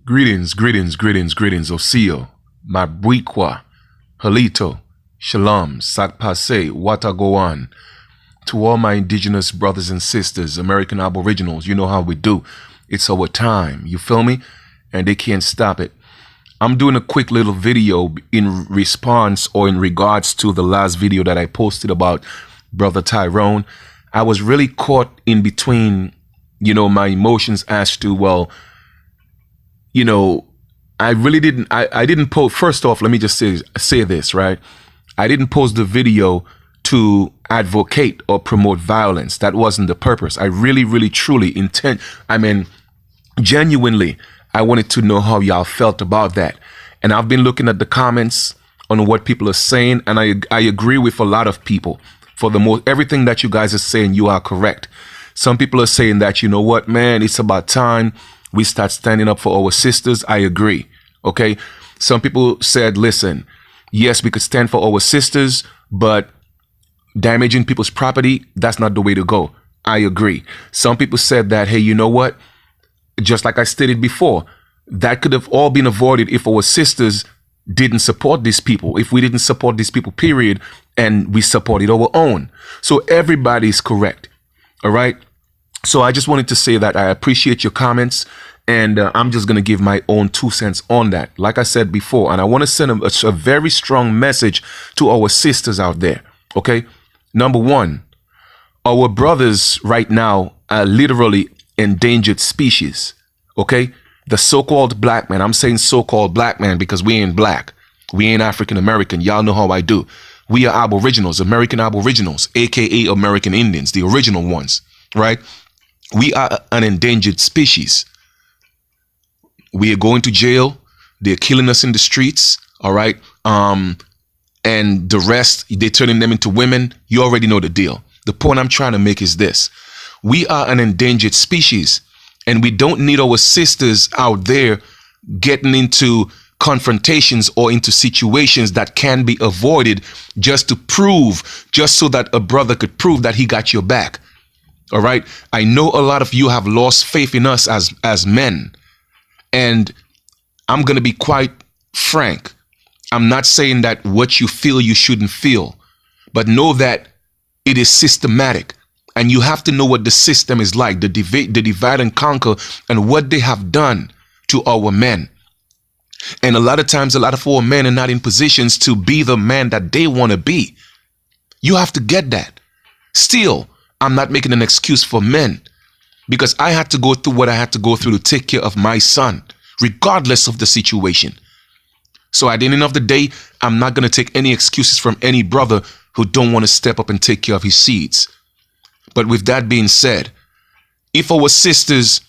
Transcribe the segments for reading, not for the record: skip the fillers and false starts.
Greetings, greetings, greetings, greetings, Osio, Mabuikwa, Halito, Shalom, Sakpase, Watagoan. To all my indigenous brothers and sisters, American Aboriginals, you know how we do. It's our time, you feel me? And they can't stop it. I'm doing a quick little video in response or in regards to the last video that I posted about Brother Tyrone. I was really caught in between, my emotions as to, I really didn't, I didn't post, first off, let me just say this, right? I didn't post the video to advocate or promote violence. That wasn't the purpose. I really, truly genuinely, I wanted to know how y'all felt about that. And I've been looking at the comments on what people are saying, and I agree with a lot of people. For the most, everything that you guys are saying, you are correct. Some people are saying that, you know what, man, it's about time we start standing up for our sisters. I agree. Okay. Some people said, listen, yes, we could stand for our sisters, but damaging people's property, that's not the way to go. I agree. Some people said that, hey, you know what? Just like I stated before, that could have all been avoided if our sisters didn't support these people, if we didn't support these people, period, and we supported our own. So everybody's correct. All right. So I just wanted to say that I appreciate your comments, and I'm just going to give my own 2 cents on that. Like I said before, and I want to send a very strong message to our sisters out there. Okay. Number one, our brothers right now are literally endangered species. Okay. The so-called black man, I'm saying so-called black man because we ain't black. We ain't African American. Y'all know how I do. We are Aboriginals, American Aboriginals, aka American Indians, the original ones, right? We are an endangered species. We are going to jail. They're killing us in the streets. All right. And the rest, they're turning them into women. You already know the deal. The point I'm trying to make is this. We are an endangered species, and we don't need our sisters out there getting into confrontations or into situations that can be avoided just so that a brother could prove that he got your back. All right. I know a lot of you have lost faith in us as men, and I'm going to be quite frank. I'm not saying that what you feel you shouldn't feel, but know that it is systematic, and you have to know what the system is like, the divide and conquer, and what they have done to our men. And a lot of times, a lot of our men are not in positions to be the man that they want to be. You have to get that. Still, I'm not making an excuse for men, because I had to go through what I had to go through to take care of my son, regardless of the situation. So at the end of the day, I'm not going to take any excuses from any brother who don't want to step up and take care of his seeds. But with that being said, if our sisters,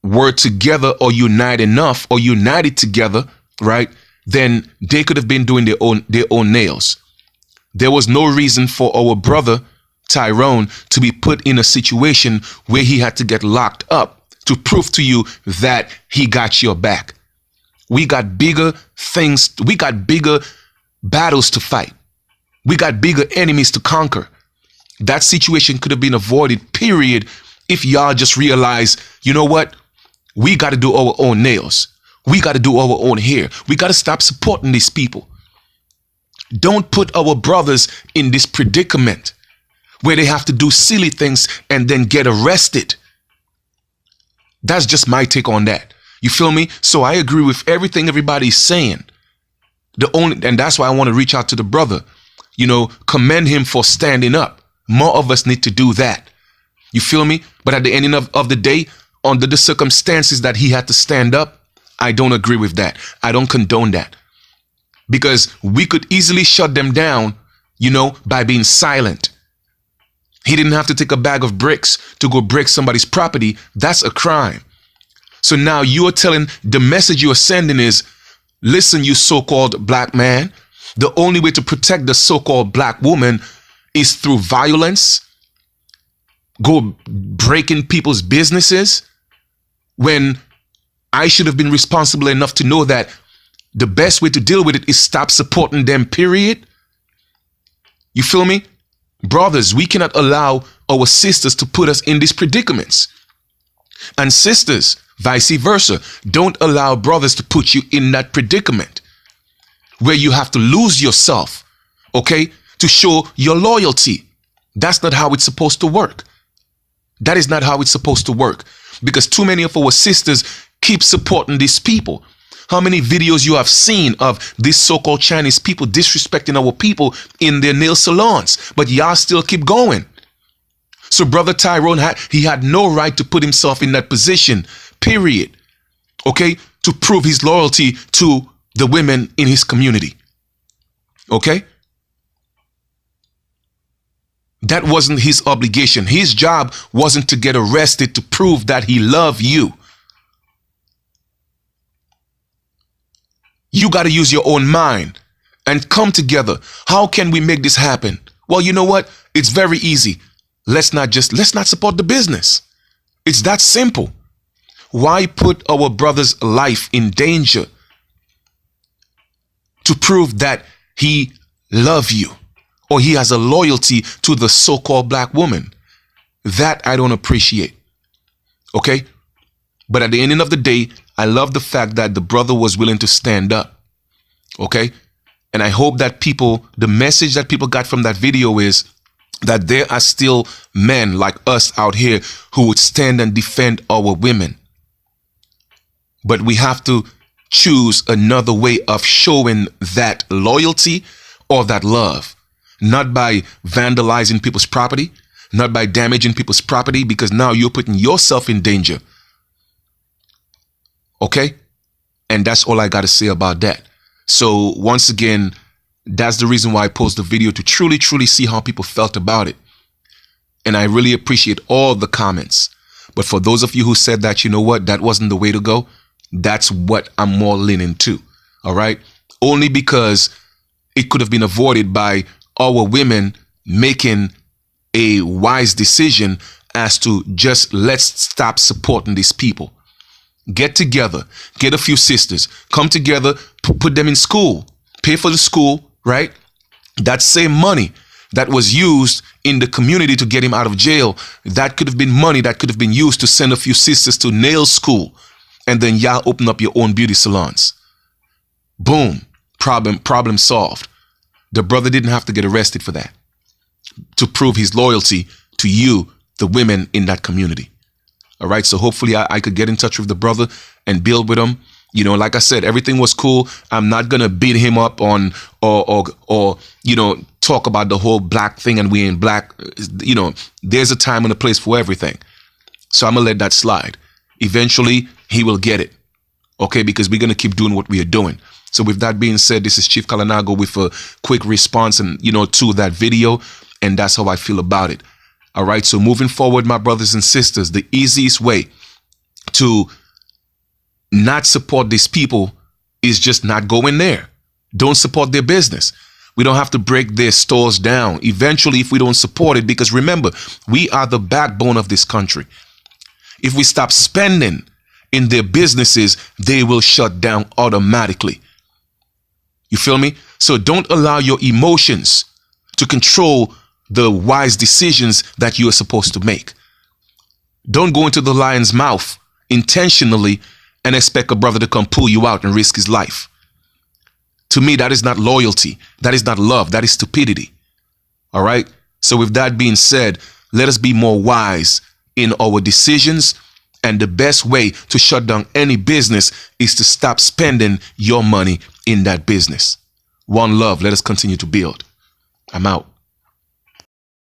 were together or united together, right, then they could have been doing their own nails. There was no reason for our brother Tyrone to be put in a situation where he had to get locked up to prove to you that he got your back. We got bigger things. We got bigger battles to fight. We got bigger enemies to conquer. That situation could have been avoided, period, if y'all just realize, you know what? We got to do our own nails. We got to do our own hair. We got to stop supporting these people. Don't put our brothers in this predicament where they have to do silly things and then get arrested. That's just my take on that. You feel me? So I agree with everything everybody's saying. And that's why I want to reach out to the brother, commend him for standing up. More of us need to do that. You feel me? But at the end of the day, under the circumstances that he had to stand up, I don't agree with that. I don't condone that. Because we could easily shut them down, by being silent. He didn't have to take a bag of bricks to go break somebody's property. That's a crime. So now the message you are sending is, listen, you so-called black man, the only way to protect the so-called black woman is through violence, go breaking people's businesses, when I should have been responsible enough to know that the best way to deal with it is stop supporting them, period. You feel me? Brothers, we cannot allow our sisters to put us in these predicaments. And sisters, Vice versa. Don't allow brothers to put you in that predicament where you have to lose yourself, okay, to show your loyalty. That's not how it's supposed to work. That is not how it's supposed to work, because too many of our sisters keep supporting these people. How many videos you have seen of these so-called Chinese people disrespecting our people in their nail salons, but y'all still keep going. So Brother Tyrone had no right to put himself in that position, period, okay, to prove his loyalty to the women in his community, okay? That wasn't his obligation. His job wasn't to get arrested to prove that he loved you. You got to use your own mind and come together. How can we make this happen? Well, you know what? It's very easy. Let's not support the business. It's that simple. Why put our brother's life in danger to prove that he loves you or he has a loyalty to the so-called black woman? That I don't appreciate. Okay? But at the end of the day, I love the fact that the brother was willing to stand up. Okay? And I hope that the message that people got from that video is that there are still men like us out here who would stand and defend our women. But we have to choose another way of showing that loyalty or that love. Not by vandalizing people's property, not by damaging people's property, because now you're putting yourself in danger. Okay? And that's all I got to say about that. So once again, that's the reason why I posted the video, to truly, truly see how people felt about it. And I really appreciate all the comments. But for those of you who said that, you know what, that wasn't the way to go, that's what I'm more leaning to. All right? Only because it could have been avoided by our women making a wise decision as to just let's stop supporting these people. Get together, get a few sisters, come together, put them in school, pay for the school, right? That same money that was used in the community to get him out of jail, that could have been money that could have been used to send a few sisters to nail school, and then y'all open up your own beauty salons. Boom, problem solved. The brother didn't have to get arrested for that, to prove his loyalty to you, the women in that community. All right, so hopefully I could get in touch with the brother and build with him. You know, like I said, everything was cool. I'm not going to beat him up on or you know, talk about the whole black thing and we ain't black. You know, there's a time and a place for everything. So I'm going to let that slide. Eventually, he will get it. Okay, because we're going to keep doing what we are doing. So with that being said, this is Chief Kalanago with a quick response and, you know, to that video. And that's how I feel about it. All right, so moving forward, my brothers and sisters, the easiest way to not support these people is just not go in there. Don't support their business. We don't have to break their stores down eventually if we don't support it, because remember, we are the backbone of this country. If we stop spending in their businesses, they will shut down automatically. You feel me? So don't allow your emotions to control the wise decisions that you are supposed to make. Don't go into the lion's mouth intentionally and expect a brother to come pull you out and risk his life. To me, that is not loyalty. That is not love. That is stupidity. All right? So with that being said, let us be more wise in our decisions. And the best way to shut down any business is to stop spending your money in that business. One love. Let us continue to build. I'm out.